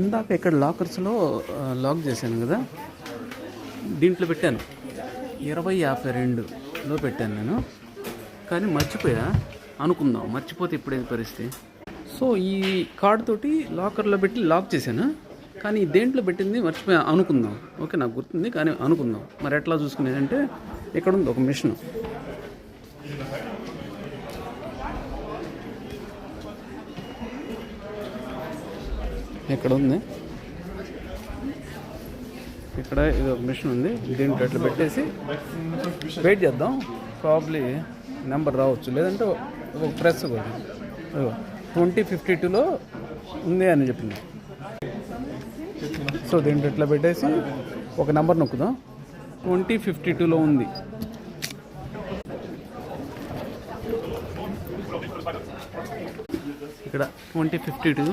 ఇందాక ఇక్కడ లాకర్స్లో లాక్ చేశాను కదా, దీంట్లో పెట్టాను 2052లో పెట్టాను నేను. కానీ మర్చిపోతే ఇప్పుడేది పరిస్థితి. సో ఈ కార్డ్ తోటి లాకర్లో పెట్టి లాక్ చేశాను, కానీ దేంట్లో పెట్టింది మర్చిపోయా అనుకుందాం. ఓకే, నాకు గుర్తుంది కానీ అనుకుందాం. మరి ఎట్లా చూసుకునేదంటే ఇక్కడ ఉంది ఒక మిషన్. ఇక్కడ ఉంది, ఇక్కడ ఇది ఒక మిషన్ ఉంది. దీంట్లో అట్లా పెట్టేసి వెయిట్ చేద్దాం. ప్రాబ్లీ నెంబర్ రావచ్చు, లేదంటే ఒక ప్రెస్ కూడా 2052లో ఉంది అని చెప్పింది. సో దీంట్లో ఇట్లా పెట్టేసి ఒక నెంబర్ నొక్కుదాం. 2052లో ఉంది. ఇక్కడ 2052